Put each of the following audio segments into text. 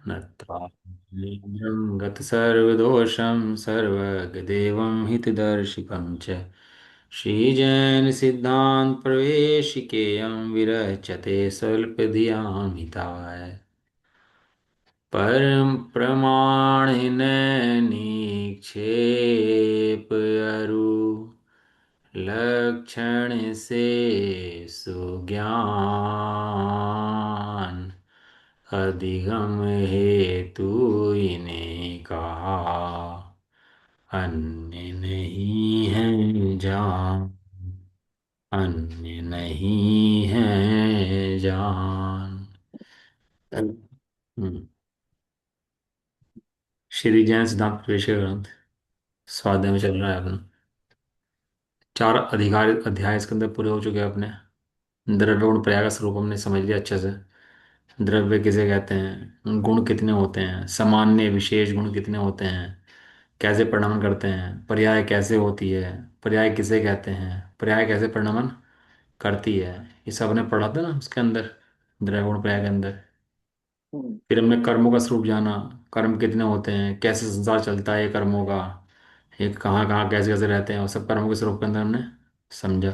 नत्वा नीन्द्रं गतसर्वदोषं सर्वगदेवं हितदर्शिकं च श्रीजैनसिद्धान्तप्रवेशिकेयं विरच्यते स्वल्पधियां हिताय परम प्रमाणिन निक्षेप अरु लक्षण से सुज्ञान अधिगम हेतु इन्हें कहा अन्य नहीं है जान अन्य नहीं है जान। हम्म। श्री जैन सिद्धांत प्रवेश ग्रंथ स्वाध्याय में चल रहा है अपना। चार अधिकार अध्याय इसके अंदर पूरे हो चुके हैं अपने। द्रव्य गुण प्रयाग का स्वरूप हमने समझ लिया अच्छे से। द्रव्य किसे कहते हैं, गुण कितने होते हैं, सामान्य विशेष गुण कितने होते हैं, कैसे परिणमन करते हैं, पर्याय कैसे होती है, पर्याय किसे कहते हैं, पर्याय कैसे परिणमन करती है, ये सब ने पढ़ा था ना उसके अंदर, द्रव्य गुण प्रयाग के अंदर। हम्म। फिर हमने कर्मों का स्वरूप जाना, कर्म कितने होते हैं, कैसे संसार चलता है ये कर्मों का, ये कहाँ कहाँ कैसे कैसे रहते हैं, वो सब कर्मों के स्वरूप के अंदर हमने समझा।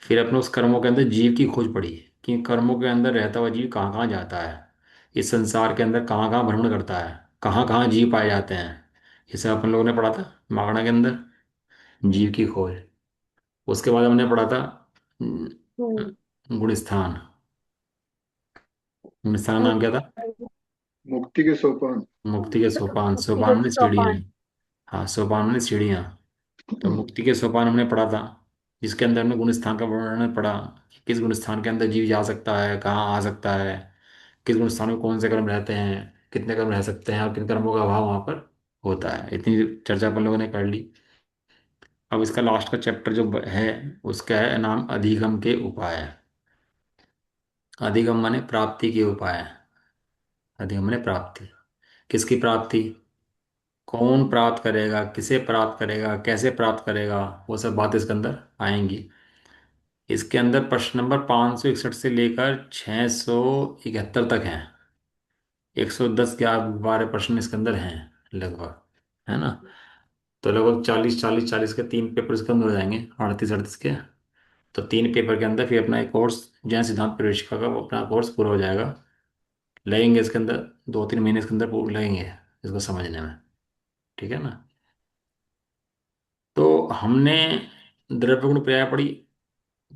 फिर अपने उस कर्मों के अंदर जीव की खोज पड़ी कि कर्मों के अंदर रहता हुआ जीव कहाँ कहाँ जाता है, इस संसार के अंदर कहाँ कहाँ भ्रमण करता है, कहाँ कहाँ जीव पाए जाते हैं। ये सब अपन लोगों ने पढ़ा था मागना के अंदर, जीव की खोज। उसके बाद हमने पढ़ा था हम्म। गुणस्थान। गुणस्थान नाम क्या था? हम्म। मुक्ति के सोपान। मुक्ति के सोपान, मुक्ति सोपान के में सीढ़ियाँ। सोपान। हाँ, सोपान में सीढ़ियाँ। तो मुक्ति के सोपान हमने पढ़ा था, जिसके अंदर हमने गुण स्थान का वर्णन पढ़ा कि किस गुण स्थान के अंदर जीव जा सकता है, कहाँ आ सकता है, किस गुण स्थान में कौन से कर्म रहते हैं, कितने कर्म रह सकते हैं और किन कर्मों का अभाव वहाँ पर होता है। इतनी चर्चा अपन लोगों ने कर ली। अब इसका लास्ट का चैप्टर जो है, उसका है नाम अधिगम के उपाय। अधिगम माने प्राप्ति के उपाय। अधिगम माने प्राप्ति, किसकी प्राप्ति, कौन प्राप्त करेगा, किसे प्राप्त करेगा, कैसे प्राप्त करेगा, वो सब बातें इसके अंदर आएंगी। इसके अंदर प्रश्न नंबर 561 से लेकर 671 तक हैं। 110 के 12 प्रश्न इसके अंदर हैं लगभग, है ना। तो लगभग 40 40 40 के तीन पेपर इसके अंदर हो जाएंगे, 38 38 के। तो तीन पेपर के अंदर फिर अपना एक कोर्स जैन सिद्धांत प्रवेशिका का वो अपना कोर्स पूरा हो जाएगा। लगेंगे इसके अंदर 2 3 महीने इसके अंदर लगेंगे इसको समझने में, ठीक है ना। तो हमने द्रव्य गुण पर्याय पढ़ी,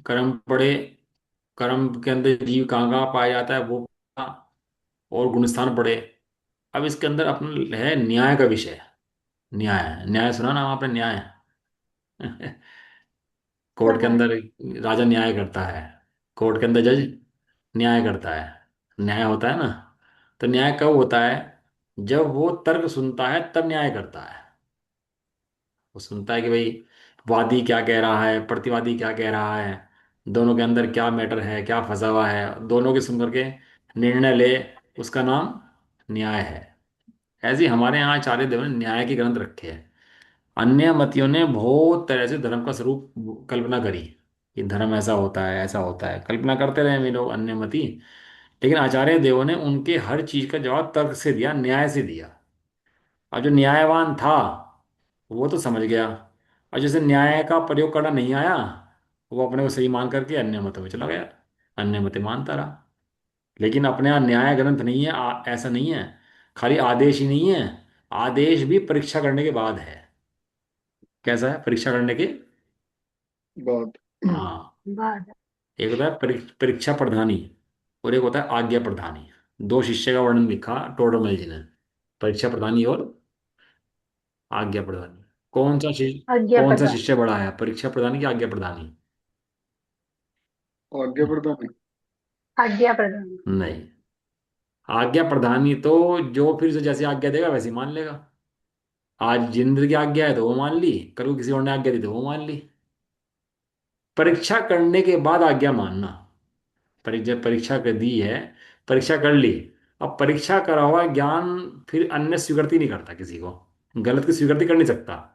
कर्म पढ़े, कर्म के अंदर जीव कहाँ कहाँ पाया जाता है वो पढ़ा, और गुणस्थान पढ़े। अब इसके अंदर अपना है न्याय का विषय। न्याय, न्याय सुना ना आपने, न्याय कोर्ट के सुना है। अंदर राजा न्याय करता है, कोर्ट के अंदर जज न्याय करता है, न्याय होता है ना। तो न्याय कब होता है, जब वो तर्क सुनता है तब न्याय करता है। वो सुनता है कि भाई वादी क्या कह रहा है, प्रतिवादी क्या कह रहा है, दोनों के अंदर क्या मैटर है, क्या फंसा हुआ है, दोनों के सुन करके निर्णय ले, उसका नाम न्याय है। ऐसे ही हमारे यहाँ आचार्य देव ने न्याय के ग्रंथ रखे हैं। अन्य मतियों ने बहुत तरह से धर्म का स्वरूप कल्पना करी कि धर्म ऐसा होता है, ऐसा होता है, कल्पना करते रहे वे लोग अन्य मति। लेकिन आचार्य देवों ने उनके हर चीज का जवाब तर्क से दिया, न्याय से दिया। अब जो न्यायवान था वो तो समझ गया, और जैसे न्याय का प्रयोग करना नहीं आया, वो अपने को सही मान करके अन्य मतों में चला गया, अन्य मत मानता रहा। लेकिन अपने यहाँ न्याय ग्रंथ नहीं है, ऐसा नहीं है। खाली आदेश ही नहीं है, आदेश भी परीक्षा करने के बाद है। कैसा है परीक्षा करने के? बात। हाँ। बाद। एक होता है परीक्षा प्रधानी, और एक होता है आज्ञा प्रधानी। दो शिष्य का वर्णन लिखा टोडरमल जी ने, परीक्षा प्रधानी और आज्ञा प्रदानी। आज्ञा कौन सा प्रदान। शिष्य बड़ा है, परीक्षा प्रदानी की आज्ञा प्रदानी? आज्ञा प्रदान। आज्ञा प्रदान। नहीं, आज्ञा प्रदानी तो जो फिर से जैसी आज्ञा देगा वैसी मान लेगा। आज जिंद्र की आज्ञा है तो वो मान ली, कल को किसी और ने आज्ञा दी तो वो मान ली। परीक्षा करने के बाद आज्ञा मानना, जब परीक्षा कर दी है, परीक्षा कर ली, अब परीक्षा करा हुआ ज्ञान फिर अन्य स्वीकृति नहीं करता किसी को, गलत की स्वीकृति कर नहीं सकता।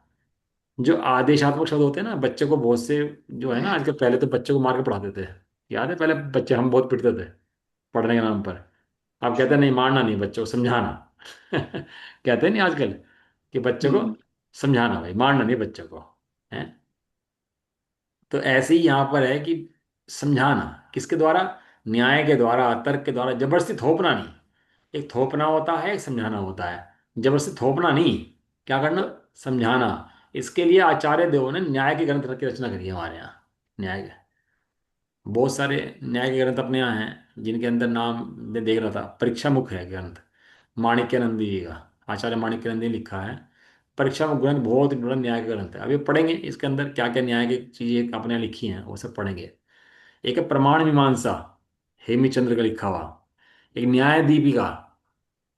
जो आदेशात्मक शब्द होते हैं ना, बच्चे को बहुत से जो है ना आजकल, पहले तो बच्चे को मार के पढ़ाते थे, याद है पहले बच्चे हम बहुत पिटते थे पढ़ने के नाम पर। आप कहते हैं नहीं, मारना नहीं बच्चों को, समझाना। कहते हैं नहीं आजकल कि बच्चों को हम्म। समझाना, भाई मारना नहीं बच्चों को, है। तो ऐसे ही यहां पर है कि समझाना किसके द्वारा? न्याय के द्वारा, तर्क के द्वारा, जबरदस्ती थोपना नहीं। एक थोपना होता है, एक समझाना होता है। जबरदस्ती थोपना नहीं, क्या करना? समझाना। इसके लिए आचार्य देवों ने न्याय के ग्रंथ की रचना करी है हमारे यहाँ। न्याय के बहुत सारे न्याय के ग्रंथ अपने यहाँ हैं, जिनके अंदर नाम मैं देख रहा था, परीक्षा मुख है ग्रंथ, माणिक्यानंद जी का। आचार्य माणिक्यानंद जी ने लिखा है। परीक्षा मुख ग्रंथ बहुत बड़ा न्याय का ग्रंथ है। अभी पढ़ेंगे इसके अंदर क्या क्या न्याय की चीजें अपने यहाँ लिखी हैं, वो सब पढ़ेंगे। एक है प्रमाण मीमांसा, हेमीचंद्र का लिखा हुआ। एक न्याय दीपिका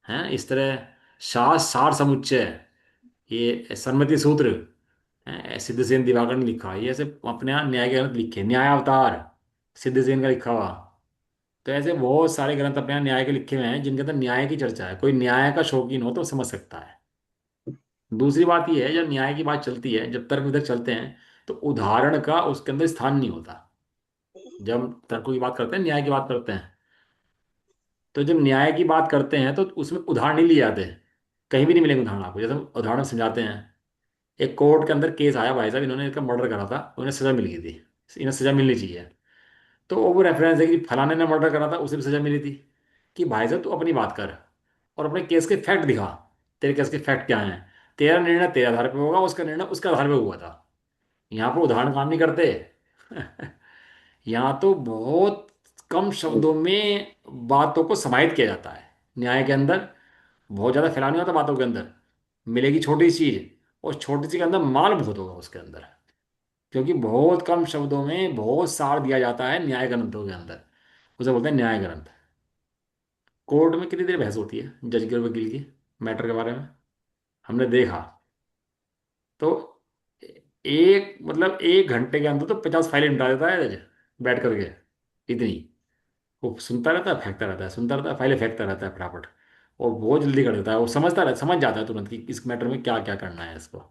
है इस तरह। शास्त्र सार समुच्चय, ये सन्मति सूत्र सिद्धसेन दिवाकर ने लिखा। ये ऐसे अपने यहाँ न्याय के ग्रंथ लिखे। न्याय अवतार, सिद्धसेन का लिखा हुआ। तो ऐसे बहुत सारे ग्रंथ अपने यहाँ न्याय के लिखे हुए हैं, जिनके अंदर न्याय की चर्चा है। कोई न्याय का शौकीन हो तो समझ सकता है। दूसरी बात यह है, जब न्याय की बात चलती है, जब तर्क वितर्क चलते हैं, तो उदाहरण का उसके अंदर स्थान नहीं होता। जब हम तर्कों की बात करते हैं, न्याय की बात करते हैं, तो जब न्याय की बात करते हैं तो उसमें उदाहरण नहीं लिए जाते। कहीं भी नहीं मिलेंगे उदाहरण आपको। जैसे हम उदाहरण समझाते हैं, एक कोर्ट के अंदर केस आया, भाई साहब इन्होंने इसका मर्डर करा था, उन्हें सजा मिल गई थी, इन्हें सजा मिलनी चाहिए। तो वो रेफरेंस है कि फलाने ने मर्डर करा था, उसे भी सजा मिली थी। कि भाई साहब तू अपनी बात कर और अपने केस के फैक्ट दिखा। तेरे केस के फैक्ट क्या हैं? तेरा निर्णय तेरे आधार पे होगा, उसका निर्णय उसके आधार पे हुआ था। यहाँ पर उदाहरण काम नहीं करते। यहाँ तो बहुत कम शब्दों में बातों को समाहित किया जाता है। न्याय के अंदर बहुत ज़्यादा फैलाव नहीं होता बातों के अंदर। मिलेगी छोटी सी चीज, और छोटी सी के अंदर माल बहुत होगा उसके अंदर। क्योंकि बहुत कम शब्दों में बहुत सार दिया जाता है न्याय ग्रंथों के अंदर। उसे बोलते हैं न्याय ग्रंथ। कोर्ट में कितनी देर बहस होती है जज के और वकील की मैटर के बारे में, हमने देखा। तो एक मतलब 1 घंटे के अंदर तो 50 फाइलें निपटा देता है जज, बैठ करके। इतनी वो सुनता रहता है, फेंकता रहता है, सुनता रहता है, फाइलें फेंकता रहता है फटाफट। और बहुत जल्दी कर देता है, वो समझता रहता, समझ जाता है तुरंत कि इस मैटर में क्या क्या करना है इसको।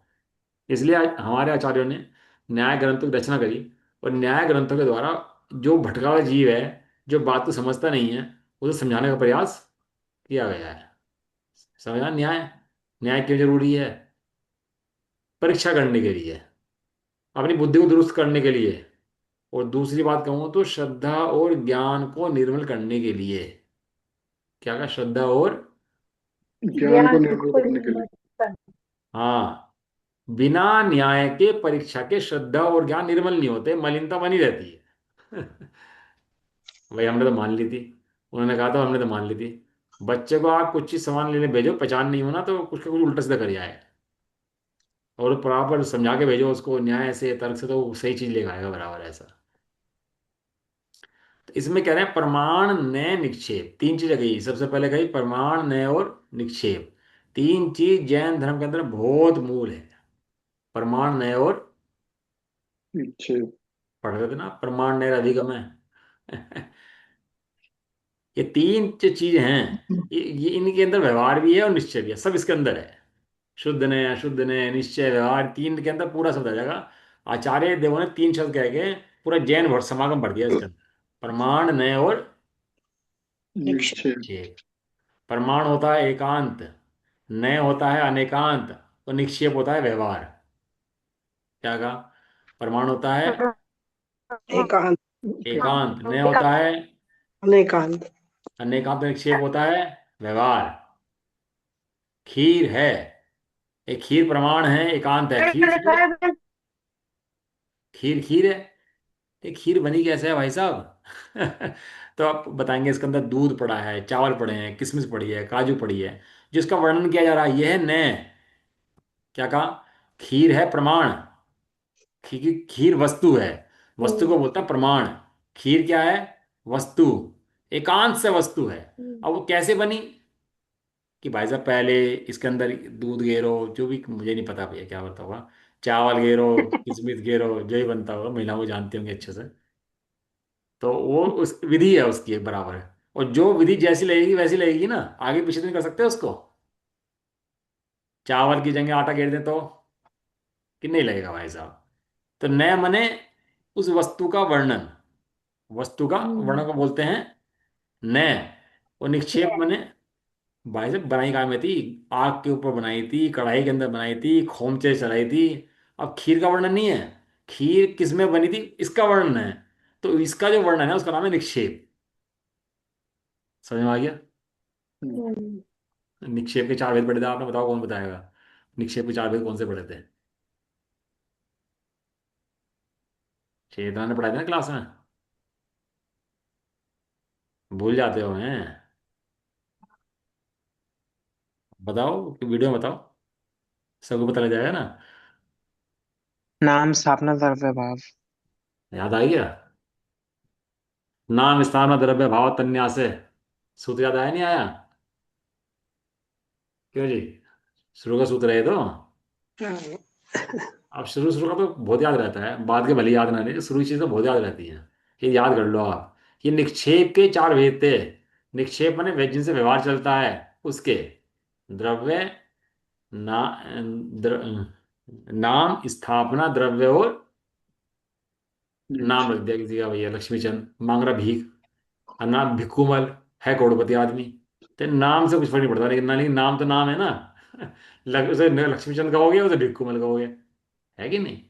इसलिए हमारे आचार्यों ने न्याय ग्रंथों की रचना करी। और न्याय ग्रंथों के द्वारा जो भटका हुआ जीव है, जो बात को समझता नहीं है, उसे समझाने का प्रयास किया गया है। समझना न्याय, न्याय क्यों जरूरी है? परीक्षा करने के लिए, अपनी बुद्धि को दुरुस्त करने के लिए। और दूसरी बात कहूँ तो श्रद्धा और ज्ञान को निर्मल करने के लिए। क्या कहा? श्रद्धा और, ज्ञान को ज्ञान निर्मूल को करने के लिए। निर्मल करना। हाँ, बिना न्याय के परीक्षा के श्रद्धा और ज्ञान निर्मल नहीं होते, मलिनता बनी रहती है। भाई हमने तो मान ली थी, उन्होंने कहा था, हमने तो मान ली थी। बच्चे को आप कुछ चीज सामान लेने भेजो, पहचान नहीं होना तो कुछ का कुछ उल्टा सीधा कर आए। और प्रॉपर समझा के भेजो उसको न्याय से तर्क से, तो वो सही चीज लेकर आएगा बराबर ऐसा। तो इसमें कह रहे हैं प्रमाण न्याय निक्षेप, तीन चीजें कही। सबसे पहले कही प्रमाण न्याय और निक्षेप। तीन चीज जैन धर्म के अंदर बहुत मूल है। प्रमाण न्याय और, अच्छे। पढ़ रहे थे ना, प्रमाण न्याय अधिगम है। ये तीन जो चीज हैं, ये इनके अंदर व्यवहार भी है और निश्चय भी है, सब इसके अंदर है। शुद्ध ने, अशुद्ध ने, निश्चय, व्यवहार, तीन के अंदर पूरा शब्द आ जाएगा। आचार्य देवों ने तीन शब्द कह के पूरा जैन भर समागम भर दिया इसके अंदर। प्रमाण नय और निश्चय। निश्चय। प्रमाण होता है एकांत, नय होता है अनेकांत, और निक्षेप होता है व्यवहार। क्या कहा? प्रमाण होता है एकांत। एकांत, नय होता है अनेकांत। अनेकांत, निक्षेप होता है व्यवहार। खीर है, एक खीर प्रमाण है, एकांत है। खीर खीर है, खीर खीर है। ये खीर बनी कैसे है भाई साहब? तो आप बताएंगे इसके अंदर दूध पड़ा है, चावल पड़े हैं, किशमिश पड़ी है, काजू पड़ी है। जिसका वर्णन किया जा रहा है यह है नय। क्या कहा? खीर है प्रमाण। खीर वस्तु है, वस्तु को बोलता है प्रमाण। खीर क्या है? वस्तु, एकांत से वस्तु है। अब वो कैसे बनी? कि भाई साहब पहले इसके अंदर दूध गेरो, जो भी, मुझे नहीं पता भैया क्या बनता होगा, चावल गेरो, किशमिश गेरो, जो ही बनता होगा, महिलाओं को जानती होंगी अच्छे से। तो वो उस विधि है उसकी एक बराबर है। और जो विधि जैसी लगेगी वैसी लगेगी ना, आगे पीछे तो नहीं कर सकते उसको। चावल की जगह आटा गेर दें तो कि नहीं लगेगा भाई साहब। तो नय मने उस वस्तु का वर्णन, वस्तु का वर्णन को बोलते हैं नय। और निक्षेप मैंने, भाई साहब बनाई कहाँ में थी? आग के ऊपर बनाई थी, कढ़ाई के अंदर बनाई थी, खोमचे चढ़ाई थी। अब खीर का वर्णन नहीं है, खीर किस में बनी थी इसका वर्णन है। तो इसका जो वर्णन है उसका नाम है निक्षेप। समझ में आ गया? हम्म, निक्षेप के चार भेद पढ़े थे आपने, बताओ कौन बताएगा? निक्षेप के चार भेद कौन से पढ़े थे? चेतना ने पढ़ाए थे ना क्लास में। भूल जाते हो हैं? बताओ कि वीडियो में बताओ, सबको पता लग जाएगा ना। नाम स्थापना द्रव्य भाव। याद आ गया? नाम स्थान द्रव्य भाव तन्या से। सूत्र याद आया नहीं आया? क्यों जी? शुरू का सूत्र है ये तो। हाँ, अब शुरू शुरू का तो बहुत याद रहता है, बाद के भले याद ना रहे, शुरू की चीज़ तो बहुत याद रहती हैं। ये याद कर लो आप। ये निक्षेप के चार भेद थे। निक्षेप माने जिनसे व्यवहार चलता है उसके। द्रव्य, ना, द्र, नाम स्थापना द्रव्य और नाम रख निक्षेप। दिया किसी का, भैया लक्ष्मीचंद मांग रहा भीख, और नाम भिक्खूमल, है करोड़पति आदमी। तो नाम से कुछ फर्क नहीं पड़ता, लेकिन नाम तो नाम है ना। उसे लक्ष्मीचंद कहोगे, उसे भिक्खूमल कहोगे, है कि नहीं?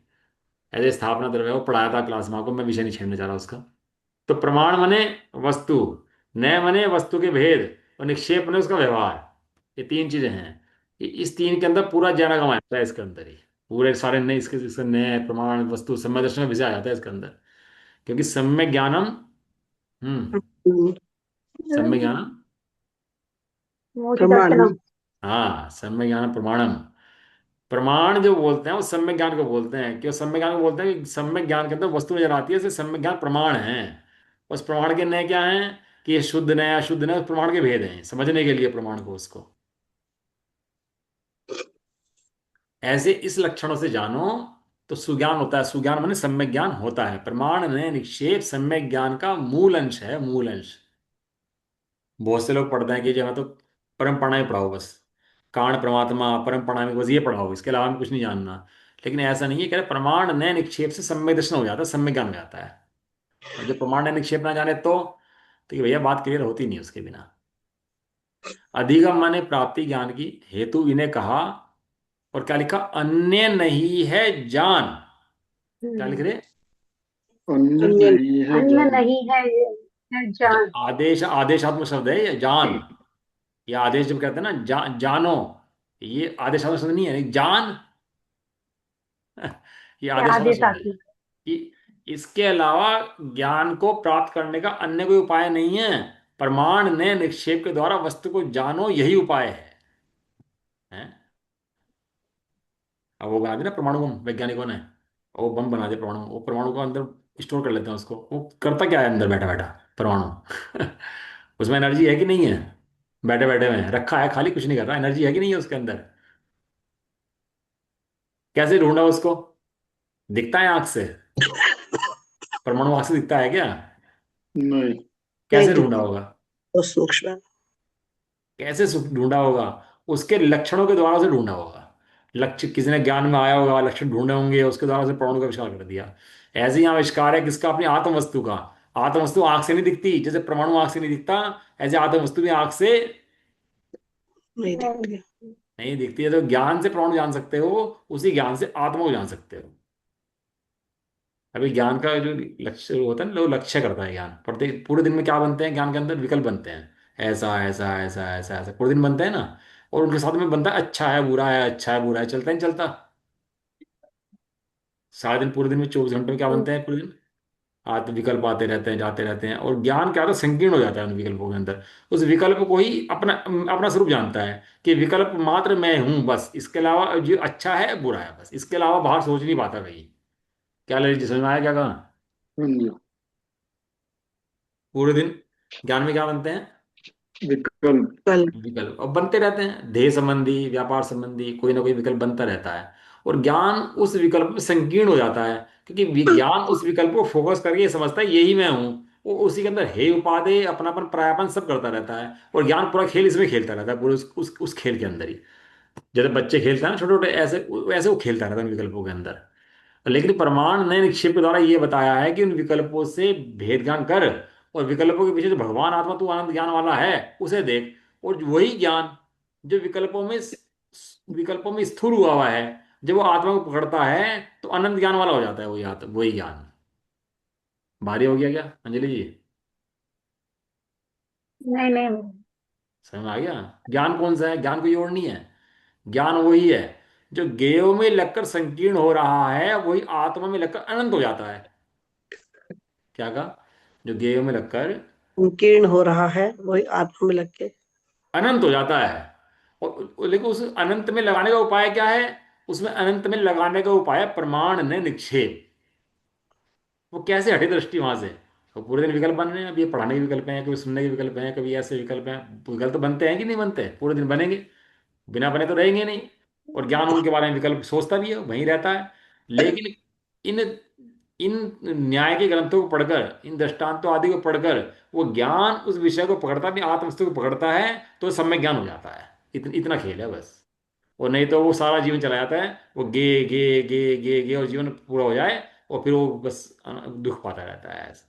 ऐसे स्थापना द्रव्य वो पढ़ाया था क्लास में आपको, मैं विषय नहीं छेड़ने जा रहा उसका। तो प्रमाण मने वस्तु, नय मने वस्तु के भेद, और निक्षेप मने उसका व्यवहार। ये तीन चीजें हैं। इस तीन के अंदर पूरा ज्ञान गंवाया जाता है इसके अंदर ही। पूरे सारे नए इसके नए प्रमाण वस्तु सम्यक दर्शन में विषय आ जाता है इसके अंदर। क्योंकि सम्यक ज्ञानम, हम्म, सम्यक ज्ञानम, मोटी दर्शनम। हाँ सम्यक ज्ञानम प्रमाणम। प्रमाण जो बोलते हैं वो सम्यक ज्ञान को बोलते हैं। क्यों सम्यक ज्ञान को बोलते हैं? कि सम्यक ज्ञान के अंदर वस्तु नजर आती है, इसलिए सम्यक ज्ञान प्रमाण है। उस प्रमाण के नए क्या हैं? कि ये शुद्ध नया अशुद्ध नया, उस प्रमाण के भेद हैं समझने के लिए प्रमाण को उसको। ऐसे इस लक्षणों से जानो तो सुज्ञान होता है। सुज्ञान माने सम्यक ज्ञान होता है। प्रमाण ने निक्षेप सम्यक ज्ञान का मूल अंश है, मूल अंश। बहुत से लोग पढ़ते हैं कि जो हमें तो परम ही पढ़ाओ बस, कारण परमात्मा परम में बस ये पढ़ाओ, इसके अलावा हमें कुछ नहीं जानना। लेकिन ऐसा नहीं है, कह रहे प्रमाण नए निक्षेप से सम्यक दर्शन हो जाता है, सम्यक ज्ञान हो जाता है। और जो प्रमाण नए निक्षेप ना जाने तो ये भैया बात क्लियर होती नहीं उसके बिना। अधिगम माने प्राप्ति ज्ञान की हेतु इन्हें कहा। और क्या लिखा? अन्य नहीं है जान। क्या लिख रहे? अन्य अन्य नहीं है अन्य जान। नहीं है ये जान। आदेश, आदेशात्मक शब्द है ये जान। ये आदेश जब कहते हैं ना जानो, ये आदेशात्मक शब्द नहीं है, जान। ये ये आदेशात्मक शब्द है। आदेशात्मक। कि इसके अलावा ज्ञान को प्राप्त करने का अन्य कोई उपाय नहीं है। प्रमाण ने निक्षेप के द्वारा वस्तु को जानो, यही उपाय है? अब वो बना दिया ना परमाणु बम वैज्ञानिकों ने। वो बम बना दिया परमाणु, वो परमाणु को अंदर स्टोर कर लेते हैं उसको। वो करता क्या है अंदर बैठा बैठा परमाणु? उसमें एनर्जी है कि नहीं है? बैठे बैठे में रखा है खाली, कुछ नहीं कर रहा, एनर्जी है कि नहीं है उसके अंदर? कैसे ढूंढा उसको? दिखता है आंख से? परमाणु आंख से दिखता है क्या? नहीं। नहीं कैसे ढूंढा दिखती, होगा? बहुत सूक्ष्म है। कैसे ढूंढा होगा? उसके लक्षणों के द्वारा से ढूंढा होगा। लक्ष्य किसी ने ज्ञान में आया होगा, लक्षण ढूंढे होंगे, उसके द्वारा से परमाणु का आविष्कार कर दिया। ऐसे ही यहाँ आविष्कार है किसका? अपनी आत्म वस्तु का। आत्म वस्तु आंख से नहीं दिखती, जैसे परमाणु आंख से नहीं दिखता, ऐसे आत्म वस्तु भी आंख से नहीं नहीं। दिखती। नहीं दिखती है। तो ज्ञान से परमाणु जान सकते हो, उसी ज्ञान से आत्मा को जान सकते हो। अभी ज्ञान का जो लक्ष्य होता है ना, लोग लक्ष्य करता है ज्ञान। प्रत्येक पूरे दिन में क्या बनते हैं ज्ञान के अंदर? विकल्प बनते हैं। ऐसा ऐसा ऐसा ऐसा ऐसा पूरे दिन बनते हैं ना। और उनके साथ में बनता है अच्छा है बुरा है, अच्छा है बुरा है, चलता ही नहीं चलता? सारा दिन, पूरे दिन में 24 घंटे में क्या बनते हैं पूरे दिन? आते विकल्प आते रहते हैं, जाते रहते हैं। और ज्ञान क्या होता है? संकीर्ण हो जाता है उन विकल्पों के अंदर। उस विकल्प को ही अपना अपना स्वरूप जानता है कि विकल्प मात्र मैं हूं बस, इसके अलावा जो अच्छा है बुरा है बस, इसके अलावा बाहर सोच नहीं पाता भाई। क्या ललित जी समझ में आया क्या कहा? हाँ जी। पूरे दिन ज्ञान में क्या बनते हैं? विकल्प। कल। विकल्प। और बनते रहते हैं, ध्येय संबंधी व्यापार संबंधी कोई ना कोई विकल्प बनता रहता है। और ज्ञान उस विकल्प में संकीर्ण हो जाता है, क्योंकि विज्ञान उस विकल्प को फोकस करके ये समझता है यही मैं हूँ। वो उसी के अंदर हे उपाधेय अपनापन परायापन सब करता रहता है। और ज्ञान पूरा खेल इसमें खेलता रहता है, पूरे उस खेल के अंदर ही। जैसे बच्चे खेलते हैं ना छोटे छोटे, ऐसे वैसे वो खेलता रहता है उन विकल्पों के अंदर। लेकिन प्रमाण ने निक्षेप के द्वारा ये बताया है कि उन विकल्पों से भेद ज्ञान कर और विकल्पों के पीछे जो भगवान आत्मा तू आनंद ज्ञान वाला है उसे देख। और वही ज्ञान जो विकल्पों में स्थिर हुआ है, जब वो आत्मा को पकड़ता है तो अनंत ज्ञान वाला हो जाता है वही ज्ञान। भारी हो गया क्या अंजलि जी? नहीं नहीं। समझ में आ गया? ज्ञान कौन सा है? ज्ञान कोई और नहीं है। ज्ञान वही है जो गेयों में लगकर संकीर्ण हो रहा है, वही आत्मा में लगकर अनंत हो जाता है। क्या कहा? जो गेयों में लगकर संकीर्ण हो रहा है वही आत्मा में लग के। अनंत हो जाता है। लेकिन उस अनंत में लगाने का उपाय क्या है? उसमें अनंत में लगाने का उपाय है प्रमाण ने निक्षेप। वो कैसे हटे दृष्टि वहां से? वो पूरे दिन विकल्प बन रहे हैं। अब ये पढ़ाने के विकल्प हैं, कभी सुनने के विकल्प हैं, कभी ऐसे विकल्प हैं। विकल्प तो बनते हैं कि नहीं बनते? पूरे दिन बनेंगे, बिना बने तो रहेंगे नहीं। और ज्ञान उनके बारे में विकल्प सोचता भी है, वहीं रहता है। लेकिन इन इन न्याय के ग्रंथों को पढ़कर, इन दृष्टांतों आदि को पढ़कर वो ज्ञान उस विषय को पकड़ता भी, आत्मवस्तु को पकड़ता है, तो सम्यक ज्ञान हो जाता है। इतना खेल है बस। और नहीं तो वो सारा जीवन चला जाता है, वो गे और जीवन पूरा हो जाए, और फिर वो बस दुख पाता रहता है ऐसा।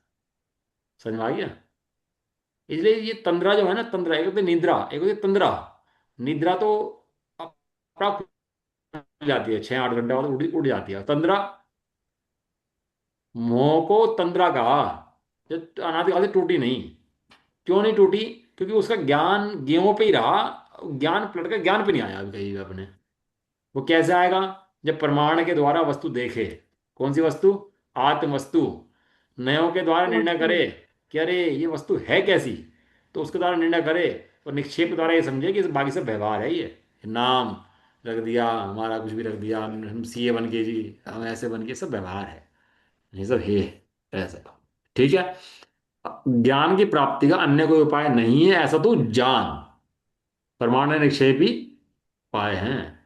समझ में आ गया? इसलिए ये तंद्रा जो है ना, तंद्रा एक होती है निद्रा, एक होती है तंद्रा। निद्रा तो प्राप्त हो जाती है 6-8 घंटे बाद, उड़ जाती है। तंद्रा, मोह को तंद्रा कहा। जो अनादिकाल से टूटी नहीं। क्यों नहीं टूटी? क्योंकि उसका ज्ञान गेहूं पे ही रहा। ज्ञान पलट कर ज्ञान पे नहीं आया अभी कहीं भी अपने। वो कैसे आएगा? जब प्रमाण के द्वारा वस्तु देखे। कौन सी वस्तु? आत्म वस्तु। नयों के द्वारा निर्णय करे कि अरे ये वस्तु है कैसी, तो उसके द्वारा निर्णय करे। और निक्षेप के द्वारा ये समझे कि इस बाकी सब व्यवहार है, ये नाम रख दिया, हमारा कुछ भी रख दिया, हम सीए बन के जी, हम ऐसे बन के, सब व्यवहार है, ये सब है ऐसा। ठीक है? ज्ञान की प्राप्ति का अन्य कोई उपाय नहीं है ऐसा तो जान। प्रमाण निक्षेप ही उपाय हैं।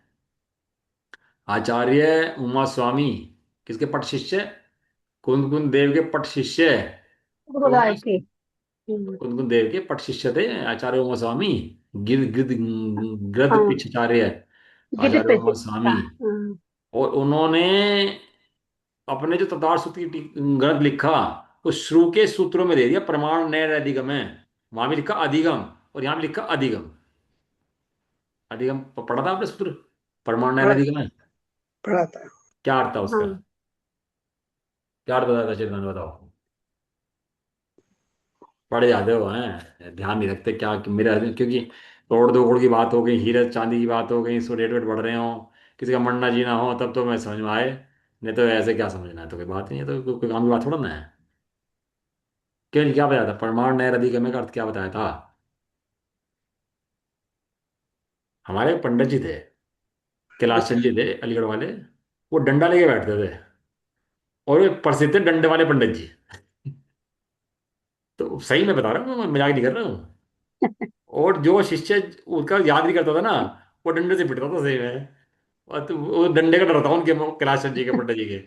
आचार्य उमा स्वामी किसके पट शिष्य? कुंद कुंद देव के पट शिष्य। कौन है? गुरुदाय की। कुंद कुंद देव के पट शिष्य थे आचार्य उमा स्वामी। गिर गिद गृद हाँ। पिछाचार्य गिद्ध आचार्य पे उमा स्वामी। और उन्होंने अपने जो ततार सूत्री ग्रंथ लिखा, वो श्रु के सूत्रों में दे दिया, प्रमाण नैर अधिगम है। वहां भी लिखा अधिगम, और यहाँ भी लिखा अधिगम। अधिगम पढ़ा था आपने सूत्र? प्रमाण नैर पढ़ा अधिगम है। पढ़ा था। क्या अर्थ था उसका? हाँ। क्या अर्थ बताया था चेतन, बताओ। पढ़ जाते हो हैं, ध्यान नहीं रखते क्या कि मेरा, क्योंकि करोड़ दो करोड़ की बात हो गई, हीरे चांदी की बात हो गई, सो रेट वेट बढ़ रहे हो, किसी का मरना जीना हो, तब तो मैं समझ में आए। नहीं तो ऐसे क्या समझना है? तो कोई बात नहीं है, तो कोई काम की बात थोड़ा ना है। क्यों, क्या बताया था? प्रमाण नैर अधिगम का अर्थ क्या बताया था? हमारे पंडित जी थे, कैलाश चंद जी थे अलीगढ़ वाले। वो डंडा लेके बैठते थे, और वे प्रसिद्ध थे डंडे वाले पंडित जी। तो सही मैं बता रहा हूँ, मैं मजाक नहीं कर रहा हूँ। और जो शिष्य उसका याद नहीं करता था ना, वो डंडे से पिटता था सही में। और तो वो डंडे का डर था उनके, कैलाश चंद जी के, पंडित जी के।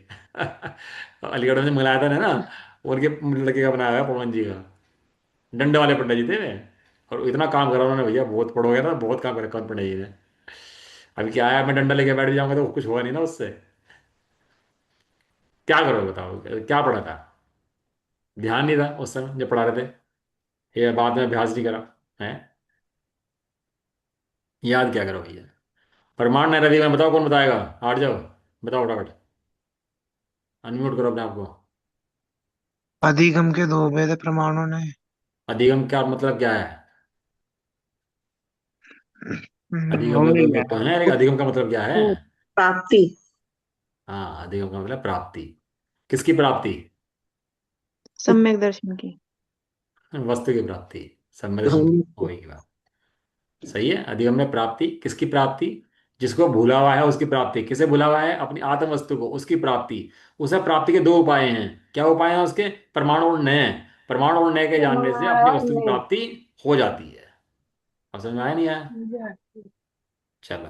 अलीगढ़ में मंगलाया था ना, उनके लड़के का बनाया है पवन जी का। डंडे वाले पंडित जी थे वे। और इतना काम करा उन्होंने भैया, बहुत पढ़ हो गया था, बहुत काम करा कौन पंडित जी ने। अभी क्या है, मैं डंडा लेके बैठ जाऊंगा तो कुछ होगा नहीं ना उससे। क्या करोगे बताओ? क्या पढ़ा था? ध्यान नहीं था उस समय जब पढ़ा रहे थे, ये बाद में अभ्यास नहीं करा है। याद क्या करो भैया? प्रमाण नहीं रवि में बताओ, कौन बताएगा? हट जाओ, बताओ फटाफट। अनम्यूट करो अपने आप को। अधिगम के दो भेद प्रमाणों ने। अधिगम क्या मतलब क्या है? अधिगम के वही दो है। भेद तो हैं, लेकिन अधिगम का मतलब क्या है? प्राप्ति। हाँ, अधिगम का मतलब प्राप्ति। किसकी प्राप्ति? सम्यक दर्शन की। वस्तु की प्राप्ति, सम्मेलन की हम होगी बात। सही है। अधिगम में प्राप्ति, किसकी प्राप्ति? जिसको भूला हुआ है उसकी प्राप्ति। किसे भूला हुआ है? अपनी आत्म वस्तु को, उसकी प्राप्ति। उसे प्राप्ति के दो उपाय हैं। क्या उपाय हैं उसके? प्रमाण और न्याय। प्रमाण और न्याय के जानने से अपनी प्रमाण वस्तु की नहीं। प्राप्ति हो जाती है। अब समझ में आया नहीं आया? नहीं। चलो,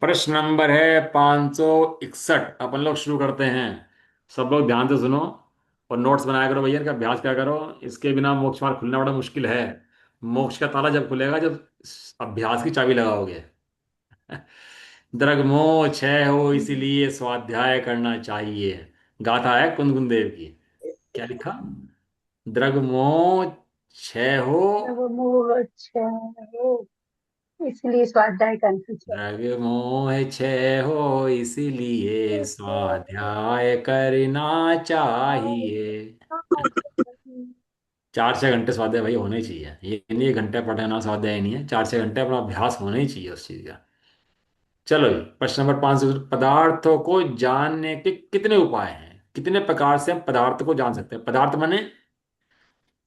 प्रश्न नंबर है 561, अपन लोग शुरू करते हैं। सब लोग ध्यान से सुनो, और नोट्स बनाया करो भैया, इनका अभ्यास क्या करो। इसके बिना मोक्ष मार्ग खुलना बड़ा मुश्किल है। मोक्ष का ताला जब खुलेगा जब अभ्यास की चाबी लगाओगे। द्रग मोह क्षय हो इसीलिए स्वाध्याय करना चाहिए। गाथा है कुंद कुंद देव की। क्या लिखा? द्रगमो क्षय हो। जब मोह अच्छा हो, इसलिए स्वाध्याय कंफ्यूज है। द्रगमोह क्षय हो इसीलिए स्वाध्याय करना चाहिए। 4-6 घंटे स्वाध्याय भाई होने ही चाहिए, ये नहीं 1 घंटे पढ़ना स्वाध्याय नहीं है, 4-6 घंटे अपना अभ्यास होना ही चाहिए उस चीज का। चलो जी, प्रश्न नंबर 5। पदार्थों को जानने के कितने उपाय हैं? कितने प्रकार से हम पदार्थ को जान सकते हैं?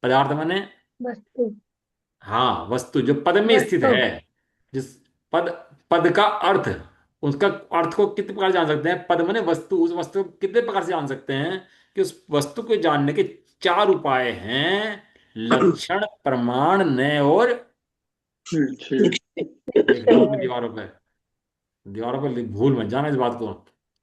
पदार्थ माने वस्तु। हाँ, वस्तु जो पद में स्थित वस्तु। है। जिस पद पद का अर्थ, उसका अर्थ को कितने प्रकार जान सकते हैं? पद माने वस्तु, उस वस्तु को कितने प्रकार से जान सकते हैं? कि उस वस्तु को जानने के 4 उपाय हैं: लक्षण, प्रमाण, नय और निश्चय। लिख लो अपनी निश्चय। दीवारों पे। दीवारों पर भूल मत जाना इस बात को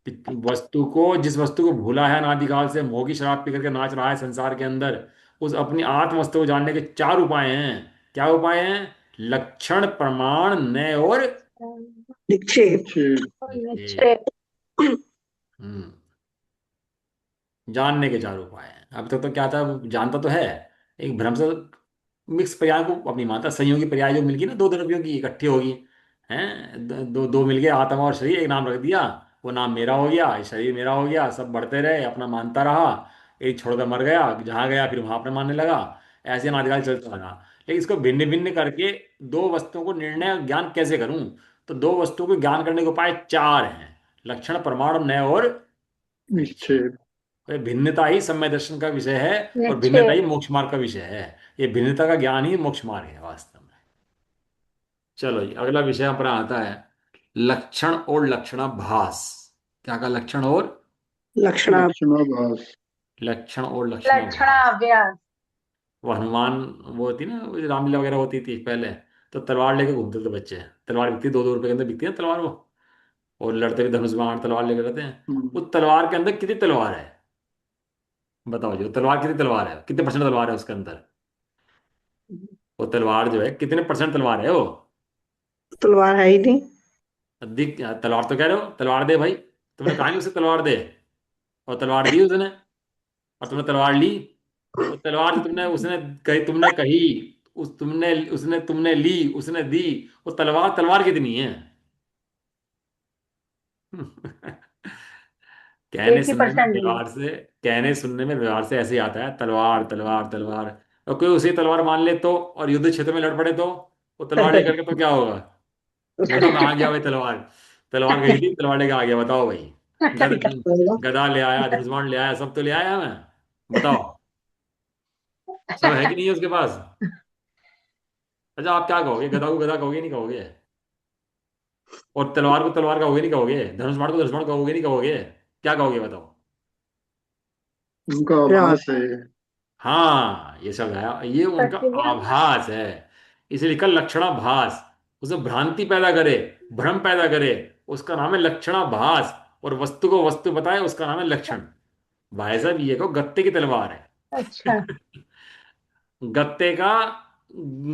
कि वस्तु को, जिस वस्तु को भूला है अनादिकाल से, मोह की शराब पी करके नाच रहा है संसार के अंदर, उस अपनी आत्म वस्तु को जानने के 4 उपाय हैं। क्या उपाय हैं? लक्षण, प्रमाण, नय और निक्षेप। निश्चय। और ये। निश्चय। हम्म जानने के 4 उपाय हैं। अब तक तो क्या था, जानता तो है, एक भ्रम से मिक्स पर्याय को अपनी मानता, संयोगी पर्याय जो मिल गई ना, दो द्रव्यों की इकट्ठी होगी, हैं, दो दो मिल गए, आत्मा और शरीर, एक नाम रख दिया, वो नाम मेरा हो गया, शरीर मेरा हो गया, सब बढ़ते रहे, अपना मानता रहा, एक छोड़कर मर गया, जहाँ गया फिर वहां अपने मानने लगा। ऐसे अनादिकाल चलता रहा। लेकिन इसको भिन्न भिन्न करके दो वस्तुओं को निर्णय ज्ञान कैसे करूं? तो दो वस्तुओं को ज्ञान करने के उपाय 4 हैं: लक्षण, प्रमाण, नय और निश्चय। निश्चय। ये भिन्नता ही समय दर्शन का विषय है, और भिन्नता निश्चय। ही मोक्ष मार्ग का विषय है। ये भिन्नता का ज्ञान ही मोक्ष मार्ग है वास्तव में। चलो जी, अगला विषय हमारा आता है लक्षण और लक्षणाभास। क्या का लक्षण और लक्षणा। लक्षणाभास। लक्षण और लक्षणाभास। लक्षणाभ्यास। वो हनुमान, वो होती ना, वो जो रामलीला वगैरह होती थी पहले, तो तलवार लेके घूमते थे बच्चे। तलवार बिकती 2-2 रुपए के अंदर बिकती है तलवार वो, और लड़ते भी धनुष बाण तलवार लेके रहते हैं। हम्म, उस तलवार के अंदर कितनी तलवार है? बताओ जी, वो तलवार कितनी तलवार है, कितने परसेंट तलवार है उसके अंदर? वो तलवार जो है कितने परसेंट तलवार है वो? तलवार है ही नहीं। अधिक तलवार तो कह रहे हो, तलवार दे भाई। तुमने कहा नहीं उसे तलवार दे, और तलवार दी उसने, और तुमने तलवार ली। वो तलवार जो तुमने कही, तुमने ली, उसने दी, वो तलवार तलवार कितनी है? कहने 80% सुनने में नहीं है। व्यवहार से कहने सुनने में व्यवहार से ऐसे ही आता है, तलवार तलवार तलवार। और कोई उसी तलवार मान ले तो, और युद्ध क्षेत्र में लड़ पड़े तो, वो तलवार लेकर के तो क्या होगा? बताओ, मैं आ गया भाई, तलवार तलवार गई थी, तलवार लेके आ गया, बताओ भाई। गद क्या होगा? गदा ले आया, धनुष्मान ले आया, सब तो ले आया मैं। बताओ, सब है कि नहीं है उसके पास? अच्छा, आप क्या कहोगे? गदा को गदा कहोगे नहीं कहोगे? और तलवार को तलवार कहोगे नहीं कहोगे? धनुष्मान को धनुष्मान कहोगे नहीं कहोगे? क्या कहोगे बताओ? उनका व्यवहार। आभास है ये। हाँ, ये सब है, ये उनका प्रतिबिंब। आभास है। इसे लिखा लक्षणाभास। उसे भ्रांति पैदा करे, भ्रम पैदा करे, उसका नाम है लक्षणाभास। और वस्तु को वस्तु बताए, उसका नाम है लक्षण। भाई साहब, ये को गत्ते की तलवार अच्छा। है। गत्ते का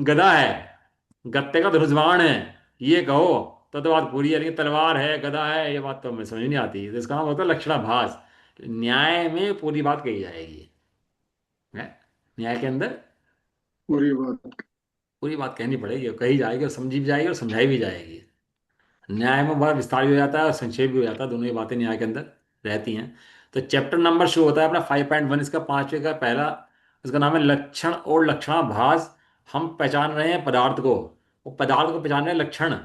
गदा है, गत्ते का धनुष्बाण है, ये कहो तो बात पूरी है। लेकिन तलवार है, गदा है, ये बात तो हमें समझ नहीं आती, तो इसका नाम होता है लक्षणाभास। न्याय में पूरी बात कही जाएगी, है? न्याय के अंदर पूरी बात। पूरी बात कहनी पड़ेगी, और कही जाएगी, और समझी भी जाएगी, और समझाई भी जाएगी। न्याय में बड़ा विस्तार भी हो जाता है और संक्षेप भी हो जाता है, दोनों ही बातें न्याय के अंदर रहती हैं। तो चैप्टर नंबर शुरू होता है अपना 5.1, इसका 5वें का पहला। इसका नाम है लक्षण और लक्षणाभास। हम पहचान रहे हैं पदार्थ को, वो पदार्थ को पहचान रहे हैं लक्षण,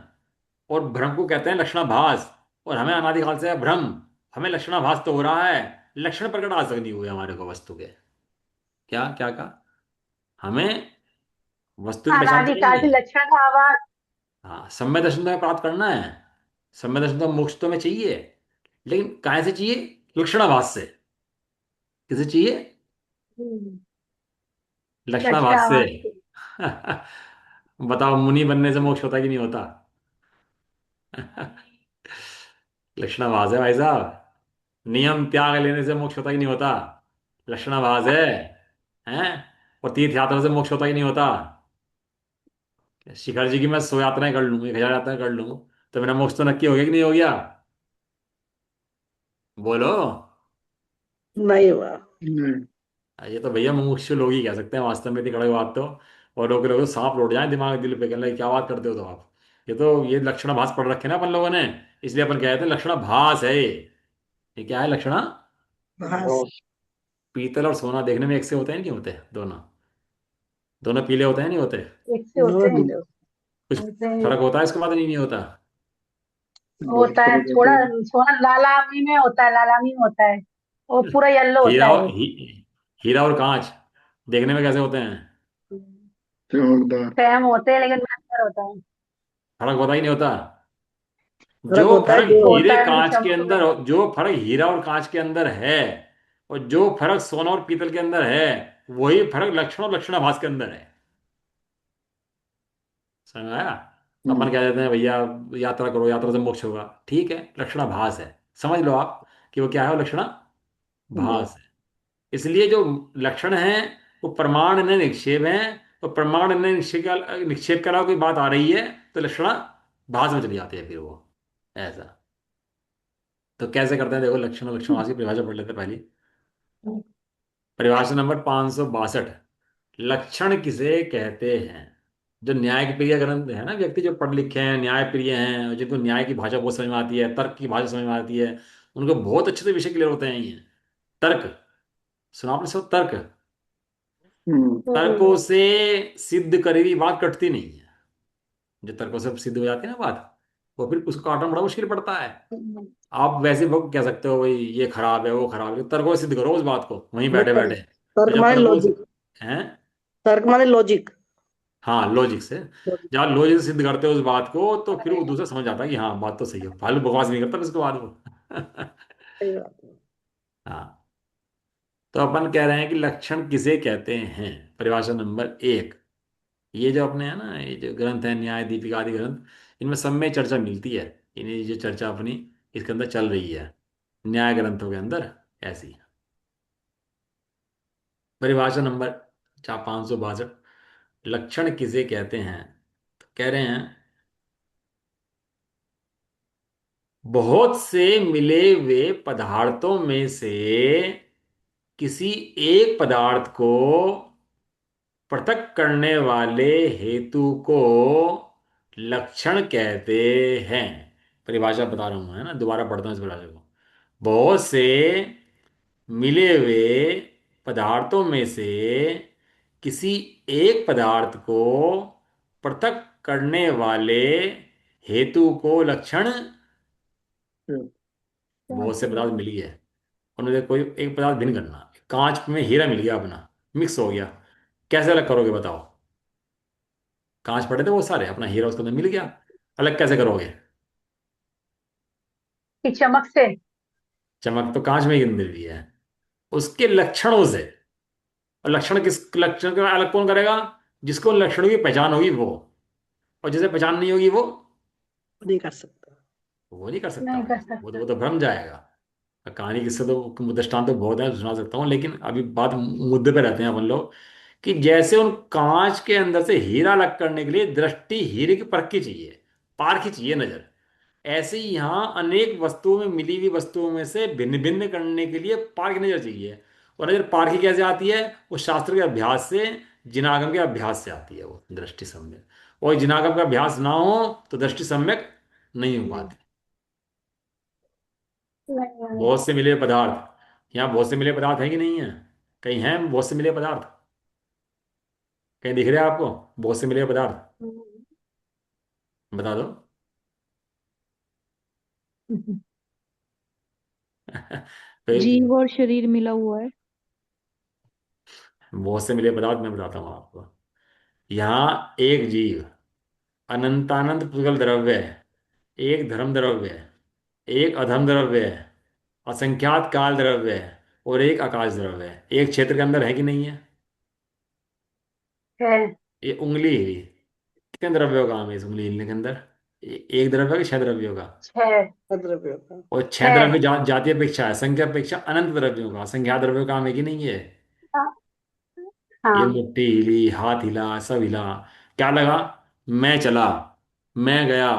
और भ्रम को कहते हैं लक्षणाभास। और हमें अनादिकाल से है भ्रम, हमें लक्षणाभास तो हो रहा है, लक्षण प्रकट आज तक नहीं हुए हमारे को वस्तु के। क्या क्या कहा? हमें वस्तु की पहचान तो अनादिकाल नहीं से है। लक्षण का आवाज। हाँ, सम्यक दर्शन तो हमें प्राप्त करना है, सम्यक दर्शन तो मोक्ष तो हमें चाहिए। लेकिन काय से चाहिए? लक्षणाभास से। किसे चाहिए? हम्म, लक्षणाभास से। लक्षणावास से। बताओ, मुनि बनने से मोक्ष होता कि नहीं होता? लक्षणाभास है भाई साहब। नियम त्याग लेने से मोक्ष होता कि नहीं होता? लक्षणाभास है, हैं? और तीर्थ यात्रा से मोक्ष होता कि नहीं होता? शिखर जी की मैं 100 यात्राएं कर लूँ, 1000 यात्राएं कर लूँ, तो मेरा मोक्ष तो नक्की हो गया कि नहीं हो गया? बोलो। नहीं हुआ। नहीं। ये तो भैया मुमुक्षु लोग ही कह सकते हैं वास्तव में, इतनी कड़क बात तो। और लोग लोग सांप लौट जाए दिमाग दिल पे, कहने लगे, क्या बात करते हो तो आप। ये लक्षण भास पढ़ रखे ना अपन लोगों ने, इसलिए अपन कहते हैं लक्षण भास है ये क्या है लक्षणा। भास। पीतल और सोना देखने में एक से होते हैं नहीं होते दोनों? दोनों पीले होते हैं नहीं होते? एक से होते हैं। नो। कुछ होते फर्क होता है इसके बाद नहीं होता? बहुत होता है फर्क थोड़ा। होता है। थोड़ा लालामी में होता है, लालामी में होता है। और पूरा येलो होता हीरा है। हीरा और कांच देखने में कैसे होते हैं? चमकदार। सेम होते हैं लेकिन अंतर होता है। फर्क होता ही नहीं होता? फर्क जो होता है फर्क जो। हीरे होता है कांच के चमक में। अंदर जो फर्क हीरा और कांच के अंदर है, और जो फर्क सोना और पीतल के अंदर है, वही फर्क लक्षण और लक्षणाभास के अंदर है। समझ में आया? तो अपन हम्म, क्या कहते हैं भैया, यात्रा करो, यात्रा से मोक्ष होगा, ठीक है, लक्षणाभास है। समझ लो आप कि वो क्या है, वो बस। लक्षणाभास है। इसलिए जो लक्षण है वो प्रमाण ने निक्षेप है, तो प्रमाण ने निक्षेप के अलावा कोई बात आ रही है तो लक्षणाभास में चली जाती है फिर वो, ऐसा। तो कैसे करते हैं देखो, लक्षण और लक्षणाभास की परिभाषा पढ़ लेते हैं पहली। परिभाषा नंबर 562। लक्षण किसे कहते हैं? जो न्याय के प्रिय ग्रंथ है ना, व्यक्ति जो पढ़ लिखे हैं, न्याय प्रिय हैं, और जिनको न्याय की भाषा बहुत समझ में आती है, तर्क की भाषा समझ में आती है, उनको बहुत अच्छे से विषय क्लियर होते हैं ये। तर्क, सुना आपने सब तर्क? हम्म, तर्कों से सिद्ध करी हुई बात कटती नहीं है। जो तर्कों से सिद्ध हो जाती है ना बात, वो फिर उसको काटना बड़ा मुश्किल पड़ता है। आप वैसे वो कह सकते हो भाई ये खराब है वो खराब है, तर्कों से सिद्ध करो उस बात को वहीं मैं बैठे बैठे। तर्क। तो तर्क जब माने तर्कों से लॉजिक। हैं, तर्क माने लॉजिक। हाँ लॉजिक से, जहाँ लॉजिक से सिद्ध करते हो उस बात को, तो फिर वो दूसरा समझ जाता है कि हाँ बात तो सही है, फालतू बकवास नहीं करता फिर उसके बाद वो सही बात है। हाँ। तो अपन कह रहे हैं कि लक्षण किसे कहते हैं, परिभाषा नंबर 1। ये जो अपने है ना, ये जो ग्रंथ है न्याय दीपिका आदि ग्रंथ, इनमें सब में चर्चा मिलती है। इन्हें जो चर्चा अपनी इसके अंदर चल रही है न्याय ग्रंथों के अंदर, ऐसी। परिभाषा नंबर 562। लक्षण किसे कहते हैं? तो कह रहे हैं, बहुत से मिले हुए पदार्थों में से किसी एक पदार्थ को पृथक करने वाले हेतु को लक्षण कहते हैं। परिभाषा बता रहा हूं, है ना, दोबारा पढ़ता हूं इस परिभाषा को। बहुत से मिले हुए पदार्थों में से किसी एक पदार्थ को पृथक करने वाले हेतु को लक्षण। बहुत से पदार्थ मिली है, उन्होंने कोई एक पदार्थ भिन्न करना। कांच में हीरा मिल गया अपना, मिक्स हो गया, कैसे अलग करोगे बताओ? कांच पड़े थे बहुत सारे, अपना हीरा उसके अंदर मिल गया, अलग कैसे करोगे? की चमक से। चमक तो कांच में ही मिल रही है, उसके लक्षणों से। और लक्षण किस लक्षण का अलग कौन करेगा? जिसको उन लक्षणों की पहचान होगी वो, और जिसे पहचान नहीं होगी नहीं कर सकता। वो नहीं कर सकता नहीं भाई, कर वो सकता। तो भ्रम जाएगा। कहानी किससे तो दृष्टांत तो बहुत है सुना सकता हूँ, लेकिन अभी बात मुद्दे पे रहते हैं अपन लोग। कि जैसे उन कांच के अंदर से हीरा अलग करने के लिए दृष्टि हीरे की परख की चाहिए, पार की चाहिए नजर, ऐसे ही यहाँ अनेक वस्तुओं में मिली हुई वस्तुओं में से भिन्न भिन्न करने के लिए पार की नजर चाहिए। और नजर पार की कैसे आती है? वो शास्त्र के अभ्यास से, जिनागम के अभ्यास से आती है वो दृष्टि सम्यक। और जिनागम का अभ्यास ना हो तो दृष्टि सम्यक नहीं हो पाती। नहीं नहीं। बहुत से मिले पदार्थ, यहाँ बहुत से मिले पदार्थ है कि नहीं है? कहीं हैं बहुत से मिले पदार्थ? कहीं दिख रहे हैं आपको बहुत से मिले पदार्थ? बता दो फिर। जीव और शरीर मिला हुआ है। बहुत से मिले पदार्थ मैं बताता हूँ आपको। यहाँ एक जीव, अनंतानंत पुद्गल द्रव्य है, एक धर्म द्रव्य है, एक अधम द्रव्य है, असंख्यात काल द्रव्य है, और एक आकाश द्रव्य है, एक क्षेत्र के अंदर है कि नहीं है? है। ये उंगली हिली, कितने द्रव्यों का काम है इस उंगली हिलने के अंदर? एक द्रव्य का, 6 द्रव्यों का? छह। द्रव्य होता। और 6 द्रव्य छह। जातीय अपेक्षा है, संख्या अपेक्षा अनंत द्रव्यों का, संख्या द्रव्यों का काम है कि नहीं है? ये हाँ। मुट्ठी हिली, हाथ हिला, सब हिला, क्या लगा? मैं चला, मैं गया,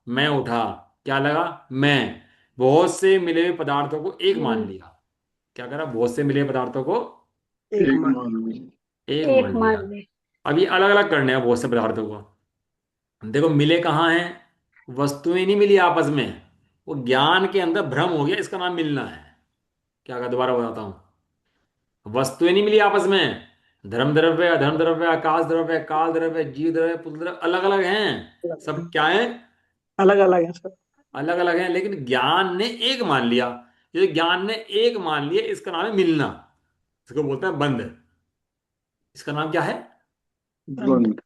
मैं उठा, क्या लगा? मैं। बहुत से मिले हुए पदार्थों को एक मान लिया। क्या करा? बहुत से मिले हुए पदार्थों को एक एक मान। मान ली। एक एक मान लिया। मान ले। अब ये अलग अलग करने हैं बहुत से पदार्थों को। देखो मिले कहाँ हैं, वस्तुएं नहीं मिली आपस में, वो ज्ञान के अंदर भ्रम हो गया, इसका नाम मिलना है। क्या का दोबारा बताता हूँ, वस्तुएं नहीं मिली आपस में, धर्म द्रव्य अधर्म द्रव्य आकाश द्रव्य काल द्रव्य जीव द्रव्य पुल द्रव्य अलग अलग हैं। सब क्या है, अलग अलग है सर। अलग अलग हैं, लेकिन ज्ञान ने एक मान लिया। ये ज्ञान ने एक मान लिया, इसका नाम है मिलना। इसको बोलते हैं बंध। इसका नाम क्या है, बंद। द्वंद।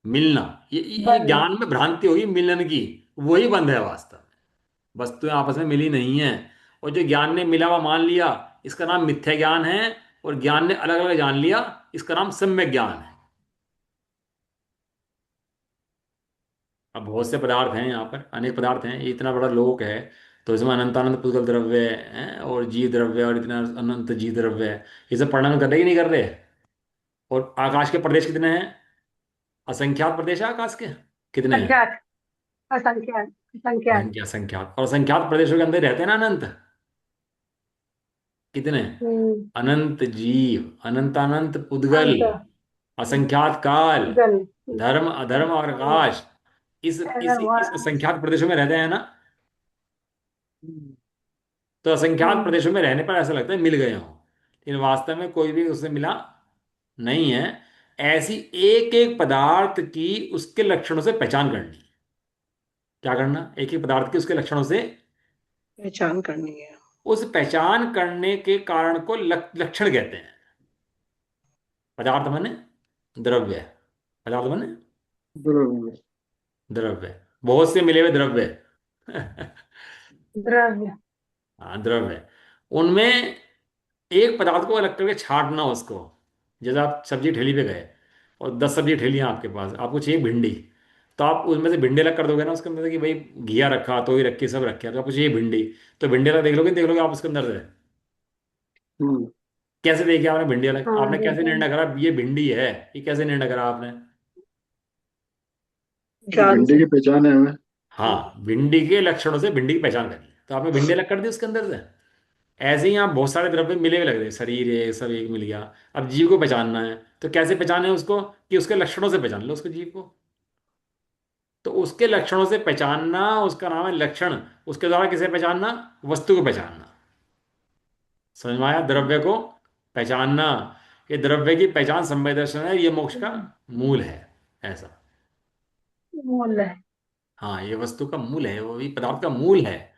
मिलना। ये बंद। ज्ञान में भ्रांति होगी मिलन की, वही बंध है वास्तव में। वस्तुएं आपस में मिली नहीं है, और जो ज्ञान ने मिला हुआ मान लिया, इसका नाम मिथ्या ज्ञान है। और ज्ञान ने अलग अलग जान लिया, इसका नाम सम्यक ज्ञान है। अब बहुत से पदार्थ हैं यहाँ पर, अनेक पदार्थ हैं, ये इतना बड़ा लोक है, तो इसमें अनंत अनंत पुद्गल द्रव्य है और जीव द्रव्य और इतना अनंत जीव द्रव्य है। ये सब वर्णन कर रहे कि नहीं कर रहे। और आकाश के प्रदेश कितने हैं, असंख्यात प्रदेश है आकाश के। कितने हैं, संख्यात। असंख्यात। असंख्यात। असंख्या असंख्यात, और असंख्यात प्रदेशों के अंदर रहते हैं ना अनंत। कितने, हम्म। अनंत जीव, अनंत अनंत पुद्गल, अंत। असंख्यात काल, गल। धर्म अधर्म और आकाश, इस असंख्यात प्रदेशों में रहते हैं ना। तो असंख्यात हम्म। प्रदेशों में रहने पर ऐसा लगता है मिल गए हों, लेकिन वास्तव में कोई भी उससे मिला नहीं है। ऐसी एक एक पदार्थ की उसके लक्षणों से पहचान करनी। क्या करना, एक एक पदार्थ के उसके लक्षणों से, पहचान करनी है। उस पहचान करने के कारण को लक्षण कहते हैं। पदार्थ माने द्रव्य, पदार्थ माने द्रव्य। द्रव्य, बहुत से मिले हुए द्रव्य। द्रव्य। हाँ द्रव्य, उनमें एक पदार्थ को अलग करके छांटना उसको। जैसे आप सब्जी ठेली पे गए और 10 सब्जी ठेलियाँ आपके पास, आपको चाहिए भिंडी, तो आप उसमें से भिंडी अलग कर दोगे ना उसके अंदर से कि भाई घिया रखा तो ही रखी सब रखे, तो आपको चाहिए भिंडी, तो भिंडी अलग देख लोगे आप उसके अंदर से। हम्म। कैसे देखिए आपने भिंडी अलग, हाँ आपने कैसे देखिए। निर्णय करा ये भिंडी है, ये कैसे निर्णय करा आपने। ज्ञान भिंडी से। की पहचान है हमें। हाँ भिंडी के लक्षणों से भिंडी की पहचान करी, तो आपने भिंडी अलग कर दी उसके अंदर से। ऐसे ही यहाँ बहुत सारे द्रव्य मिले हुए लग रहे हैं, शरीर है सब एक मिल गया। अब जीव को पहचानना है, तो कैसे पहचाने उसको, कि उसके लक्षणों से पहचान लो उसको, जीव को। तो उसके लक्षणों से पहचानना उसका नाम है लक्षण। उसके द्वारा किसे पहचानना, वस्तु को पहचानना। समझ में आया, द्रव्य को पहचानना। ये द्रव्य की पहचान संवेद दर्शन है, ये मोक्ष का मूल है, ऐसा। मूल है। हाँ ये वस्तु का मूल है, वो भी पदार्थ का मूल है।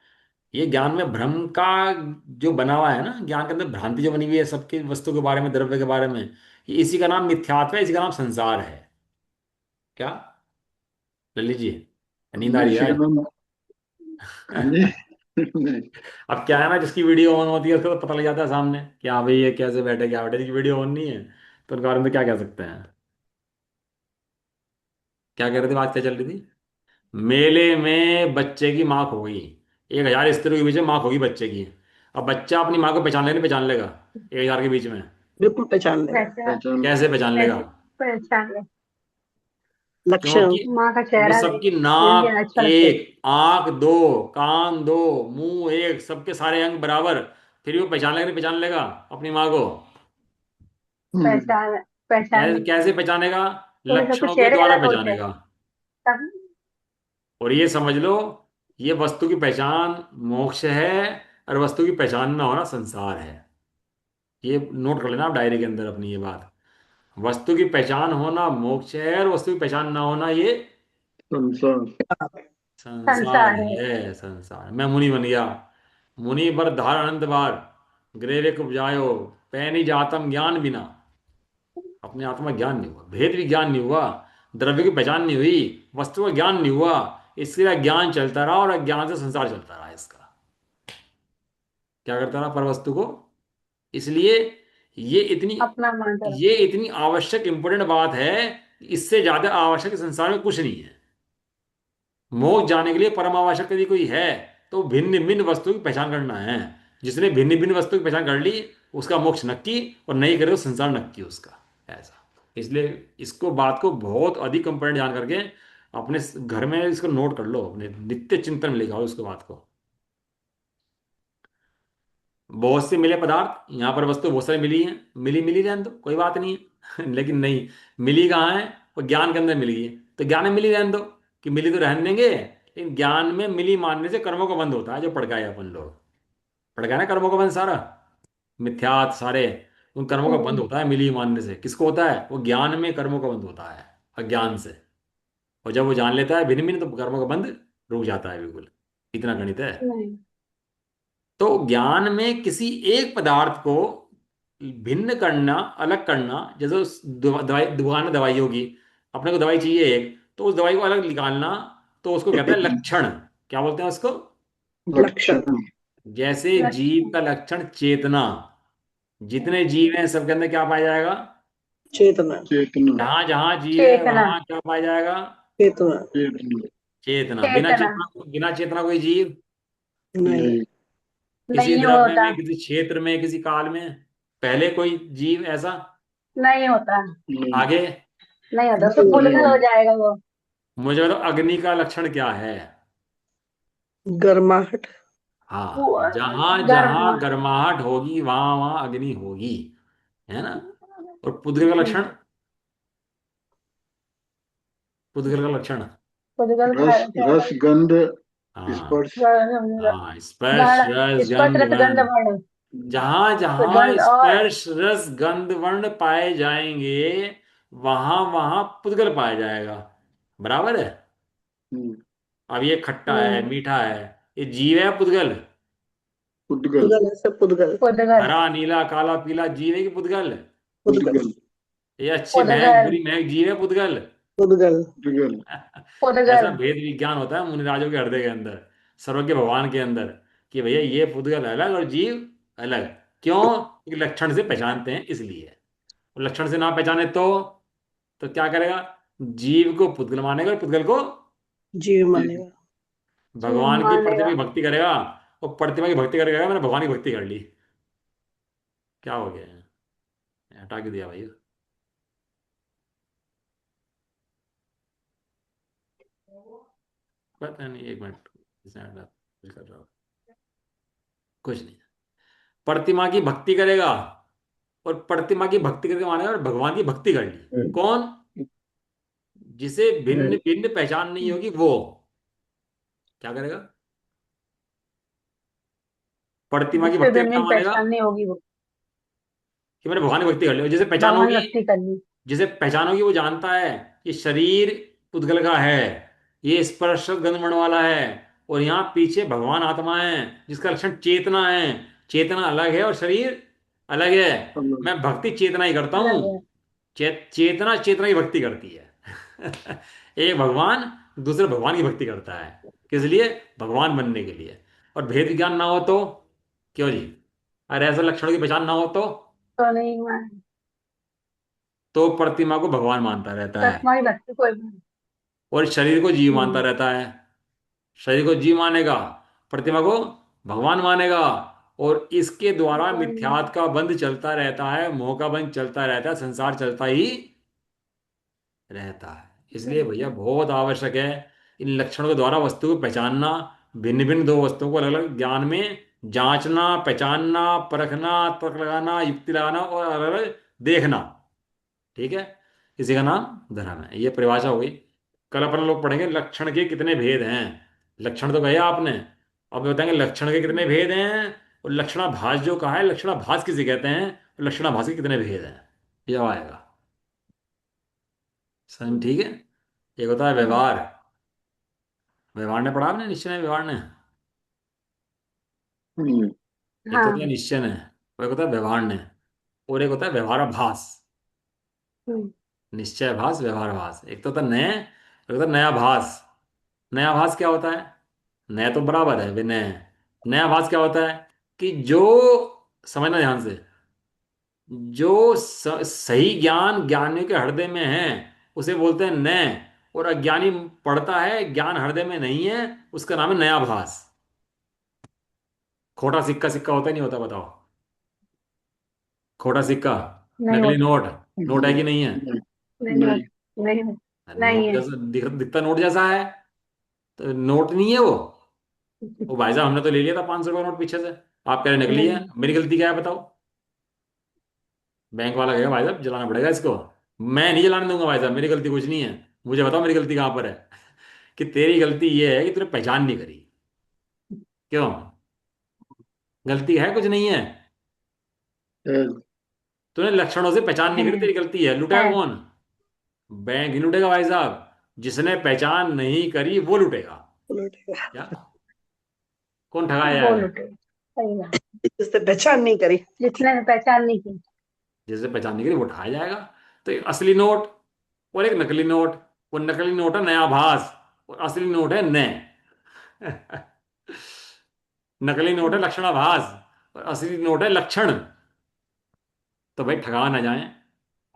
ये ज्ञान में भ्रम का जो बना हुआ है ना, ज्ञान के अंदर भ्रांति जो बनी हुई है सबकी वस्तु के बारे में, द्रव्य के बारे में, ये इसी का नाम मिथ्यात्व है, इसी का नाम संसार है। क्या ललित जी, नींद आ नहीं, रही इसी है का नाम। हाँ जी। आज। नहीं। अब क्या है ना, जिसकी वीडियो ऑन होती है उसको तो पता लग जाता है सामने कि हाँ भाई ये कैसे बैठे, क्या बैठे, जिसकी वीडियो ऑन नहीं है तो उनके बारे में तो क्या कह सकते हैं। क्या कह रहे थे, बात क्या चल रही थी। मेले में बच्चे की माँ खो गई, 1,000 स्त्रियों के बीच में माँ खो गई बच्चे की। अब बच्चा अपनी माँ को पहचान लेगा, नहीं पहचान लेगा 1,000 के बीच में। बिल्कुल पहचान लेगा। पहचान। पहचान। कैसे पहचान लेगा, कैसे पहचान ले। लक्षण। क्योंकि माँ का वो चेहरा सबकी मिल नाक गया अच्छा से। एक, आंख दो, कान दो, मुंह एक, सबके सारे अंग बराबर, फिर भी वो पहचान लेगा नहीं पहचान लेगा अपनी माँ को। हम्म। पहचान। पहचान कैसे ले। कैसे पहचानेगा, क्योंकि सबके लक्षणों के चेहरे द्वारा अलग होते हैं पहचानेगा। तब। और ये समझ लो, ये वस्तु की पहचान मोक्ष है, और वस्तु की पहचान ना होना संसार है। ये नोट कर लेना आप डायरी के अंदर अपनी ये बात। वस्तु की पहचान होना मोक्ष है, और वस्तु की पहचान ना होना ये संसार। संसार संसार है। है। संसार, मैं मुनि बन गया, मुनि बर धार अनंत बार, ग्रेवे उपजायो, पैनी जातम ज्ञान बिना। अपने आत्मा ज्ञान नहीं हुआ, भेद भी ज्ञान नहीं हुआ, द्रव्य की पहचान नहीं हुई, वस्तु का ज्ञान नहीं हुआ, इसलिए ज्ञान चलता रहा और अज्ञान से संसार चलता रहा। इसका क्या करता रहा, पर वस्तु को। इसलिए ये इतनी अपना मानता रहा। ये इतनी आवश्यक इंपॉर्टेंट बात है, इससे ज्यादा आवश्यक इस संसार में कुछ नहीं है। मोक्ष जाने के लिए परम आवश्यक यदि कोई है, तो भिन्न भिन्न वस्तु की पहचान करना है। जिसने भिन्न भिन्न वस्तु की पहचान कर ली, उसका मोक्ष नक्की, और नहीं करे तो संसार नक्की उसका, ऐसा। इसलिए इसको, बात को बहुत अधिक इंपॉर्टेंट जान करके अपने घर में इसको नोट कर लो, अपने नित्य चिंतन में लिखा हो उसको, बात को। बहुत से मिले पदार्थ, यहाँ पर वस्तु बहुत सारी मिली है, मिली मिली रहने दो, कोई बात नहीं है। लेकिन नहीं, मिली कहाँ है? वो ज्ञान के अंदर मिली है, तो ज्ञान में मिली रहने दो, कि मिली तो रहने देंगे, लेकिन ज्ञान में मिली मानने से कर्मों का बंध होता है, जो पढ़ गए अपन लोग। पढ़ गए ना कर्मों का बंध सारा, मिथ्यात सारे, उन कर्मों का बंध होता है मिली मानने से। किसको होता है? वो ज्ञान में कर्मों का बंध होता है, अज्ञान से। और जब वो जान लेता है भिन्न भिन्न, तो कर्मों का बंध रुक जाता है बिल्कुल। इतना गणित है। नहीं। तो ज्ञान में किसी एक पदार्थ को भिन्न करना, अलग करना, जैसे उस दवाई दुकान में दवाई होगी, अपने को दवाई चाहिए एक, तो उस दवाई को अलग निकालना, तो उसको कहते हैं लक्षण। क्या बोलते हैं उसको? लक्षण। लक्षण। जैसे जीव लक्षण। का लक्षण चेतना, जितने जीव हैं सबके अंदर क्या पाया जाएगा? चेतना। चेतना। जहां जहां जीव है चेतना। वहां क्या पाया जाएगा? चेतना। चेतना। चेतना। चेतना बिना चेतना कोई जीव? नहीं। नहीं। किसी नहीं द्रव्य होता। में, किसी क्षेत्र में, किसी काल में पहले कोई जीव ऐसा? नहीं होता। नहीं। आगे नहीं होता, उसको नहीं। पुलखल हो नहीं। जाएगा वो। मुझे बताओ, अग्नि का लक्षण क्या है? गर्माहट। हाँ, जहां गर्म। जहां गर्माहट होगी वहां वहां अग्नि होगी, है ना? और पुद्गल का लक्षण? पुद्गल का लक्षण? पुलखल रस, रस गंध हाँ स्पर्श। हाँ, स्पर्श गण रस स्पष्ट गंध रस गंध वर्ण। वर्ण। जहां जहां गंध और स्पर्श रस गंध वर्ण पाए जाएंगे, वहां वहां पुद्गल पाया जाएगा। बराबर है? हम्म, अब ये खट्टा है, हम्म, मीठा है, ये जीव है पुद्गल? उद्गल। पुद्गल है, सब पुद्गल। पुलखल। हरा नीला काला पीला जीव है कि पुद्गल? पुद्गल। उद्गल। ये अच्छी महक पुलखल। बुरी महक जीव है पुद्गल? पुद्गल। उद्गल। ऐसा पुलखल। भेद विज्ञान होता है मुनिराजों के हृदय के अंदर, सर्वज्ञ भगवान के अंदर, कि भैया ये पुद्गल अलग और जीव अलग। क्यों? क्योंकि लक्षण से पहचानते हैं इसलिए। और लक्षण से ना पहचाने तो क्या करेगा? जीव को पुद्गल मानेगा और पुद्गल को जीव जीव। मानेगा। जीव भगवान की प्रतिमा मानेगा। की भक्ति करेगा। और प्रतिमा की भक्ति करेगा, मैंने भगवान की भक्ति कर ली, क्या हो गया? हटा के दिया भाई। पता नहीं, एक मिनट, कुछ कर रहा हूँ, कुछ नहीं। प्रतिमा की भक्ति करेगा, और प्रतिमा की भक्ति करके मानेगा और भगवान की भक्ति कर ली। कौन? जिसे भिन्न भिन्न पहचान नहीं होगी वो क्या करेगा? प्रतिमा की जिसपे भक्ति भी करके क्या नहीं मानेगा? पहचाननी होगी वो कि मैंने भगवान की भक्ति कर ली। और जिसे पहचान भगवान होगी, भक्ति करनी। जिसे पहचान होगी वो जानता है कि शरीर पुद्गल का है, ये स्पर्श गंधमण वाला है, और यहाँ पीछे भगवान आत्मा है जिसका लक्षण चेतना है। चेतना अलग है और शरीर अलग है। अलग। मैं भक्ति चेतना ही करता हूँ। अलग है। चेतना चेतना की भक्ति करती है। एक भगवान दूसरे भगवान की भक्ति करता है, किस लिए? भगवान बनने के लिए। और भेद ज्ञान ना हो तो? क्यों जी? अरे ऐसे लक्षणों की पहचान ना हो तो नहीं मान। तो प्रतिमा को भगवान मानता रहता है, तस्माई भक्ति कोई भी। और शरीर को जीव मानता हम्म। रहता है। शरीर को जीव मानेगा, प्रतिमा को भगवान मानेगा, और इसके द्वारा मिथ्यात का बंध चलता रहता है, मोह का बंध चलता रहता है, संसार चलता ही रहता है। इसलिए भैया बहुत आवश्यक है इन लक्षणों के द्वारा वस्तु को पहचानना, भिन्न भिन्न दो वस्तुओं को अलग अलग ज्ञान में जांचना, पहचानना, परखना, तर्क लगाना, युक्ति लगाना, और अलग अलग देखना। ठीक है? इसी का नाम धर्म है। ये परिभाषा हो गई। कल अपन लोग पढ़ेंगे लक्षण के कितने भेद हैं। लक्षण तो कहे आपने, अब बताएंगे लक्षण के कितने भेद हैं, और लक्षणाभास जो कहा है, लक्षणाभास किसे कहते हैं, और लक्षणाभास के कितने भेद हैं, ये अब आएगा। समझ ठीक है? एक होता है व्यवहार। व्यवहार ने पढ़ा आपने? निश्चय है व्यवहार ने? हम्म, एक तो होता है हाँ। निश्चय ने, और एक होता है व्यवहार ने, और एक होता है व्यवहाराभास। हम्म। निश्चय भास, व्यवहार भास। एक तो होता है नय, एक होता है नया भास। नया भास क्या होता है? नया तो बराबर है विनय। नया भास क्या होता है? कि जो, समझना ध्यान से, जो सही ज्ञान ज्ञानी के हृदय में है उसे बोलते हैं नय, और अज्ञानी पढ़ता है ज्ञान हृदय में नहीं है, उसका नाम है नया भास। खोटा सिक्का सिक्का होता है नहीं होता, बताओ? खोटा सिक्का, नहीं नकली होता। नोट, नोट है कि नहीं है? नहीं। नहीं नहीं। होता। नहीं नहीं नोट है। जैसा दिखता नोट जैसा है, तो नोट नहीं है वो। भाई साहब हमने तो ले लिया था 500 का नोट पीछे से, आप कह रहे नकली है, नहीं मेरी गलती क्या है बताओ। बैंक वाला कहेगा भाई साहब जलाना पड़ेगा इसको। मैं नहीं जलाने दूंगा भाई साहब, मेरी गलती कुछ नहीं है। मुझे बताओ मेरी गलती कहाँ पर है। कि तेरी गलती ये है कि तूने पहचान नहीं करी। क्यों? गलती है कुछ नहीं है। है। तूने लक्षणों से पहचान नहीं है करी, तेरी गलती है। लुटेगा है कौन? बैंक ही लुटेगा भाई साहब। जिसने पहचान नहीं करी वो लुटेगा। लुटेगा। क्या? कौन ठगाया वो है? लुटे, सही बात। जिसने पहचान नहीं करी। जिसने पहचान नहीं की। जिसने पहचान नहीं करी वो ठगाया जाएगा। तो एक असली नोट और एक नकली नोट। वो नकली नोट है नया आभास, और असली नोट है नए। नकली नोट है लक्षणाभास, और असली नोट है लक्षण। तो भाई ठगा ना जाएं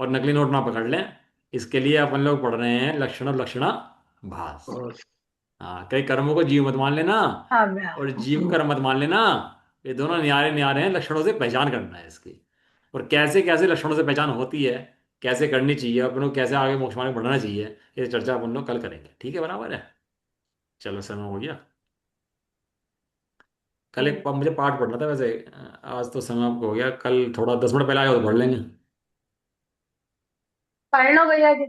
और नकली नोट ना पकड़ लें। इसके लिए अपन लोग पढ़ रहे हैं लक्षण और लक्षणाभास। बस। हाँ, कई कर्मों को जीव मत मान लेना, अब और जीव को कर्म मत मान लेना। ये दोनों न्यारे न्यारे हैं, लक्षणों से पहचान करना है इसकी। और कैसे कैसे लक्षणों से पहचान होती है, कैसे करनी चाहिए, अपन को कैसे आगे मोक्ष मार्ग में बढ़ना चाहिए, ये चर्चा अपन लोग कल करेंगे। ठीक है, बराबर है। चलो, समय हो गया। कल एक मुझे पाठ पढ़ना था वैसे। आज तो समय हो गया, कल थोड़ा 10 मिनट पहले आए हो तो पढ़ लेंगे। पढ़ लो भैया जी,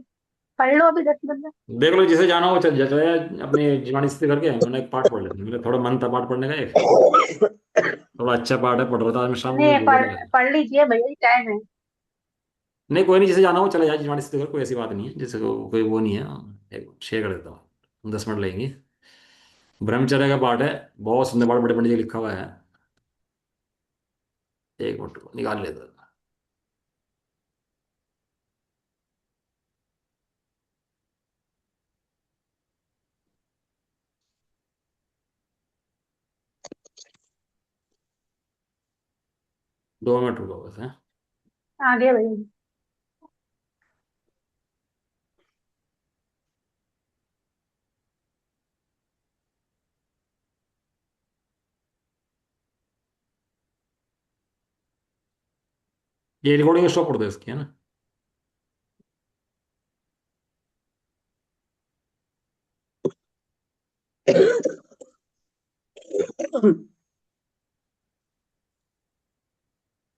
पढ़ लो अभी 10 मिनट में। देख लो जिसे जाना हो चल जा चले जाए अपनी जीवानी स्थिति करके। मैंने एक पाठ पढ़ लेते मेरा थोड़ा मन था पाठ पढ़ने का एक। थोड़ा अच्छा पाठ है, पढ़ रहा था आज मैं शाम को, मुझे नहीं, भूख पढ़ लगा। पढ़ लीजिए भैया जी, टाइम है। नहीं कोई नहीं, जिसे जाना हो चले जाए जीवानी स्थिति कर, कोई ऐसी बात नहीं है। जैसे कोई वो नहीं है, एक शेयर कर देता हूँ, 10 मिनट लगेंगे। ब्रह्मचर्य का पाठ है, बहुत सुंदर पाठ, बड़े पंडित जी का लिखा हुआ है। एक मिनट को निकाल लेता हूँ। 2 मिनट रुको बस है। आगे भैया जी। ये रिकॉर्डिंग स्टॉप कर दो इसकी, है ना।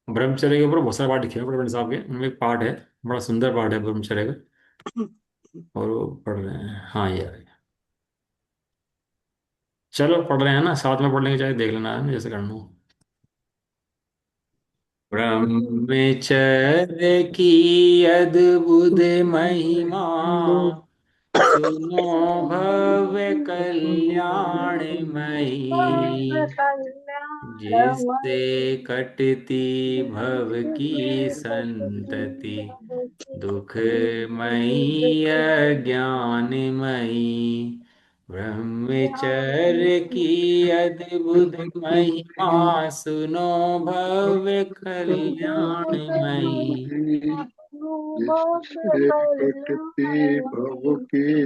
ब्रह्मचर्य के ऊपर बहुत सारे पाठ लिखे हैं बड़े पंडित साहब के, उनमें एक पाठ है, बड़ा सुंदर पाठ है ब्रह्मचर्य का। और वो पढ़ रहे हैं, हाँ ये आ गया। चलो पढ़ रहे हैं ना, साथ में पढ़ लेंगे, चाहे देख लेना है ना, जैसे करना हो। ब्रह्मचर्य की अद्भुत महिमा सुनो, भव्य कल्याणमयी। जिससे कटती भव की संतति, दुखमयी अज्ञानमयी। ब्रह्मचर्य की अद्भुत महिमा सुनो, भव्य कल्याणमयी। जिससे कटती भव की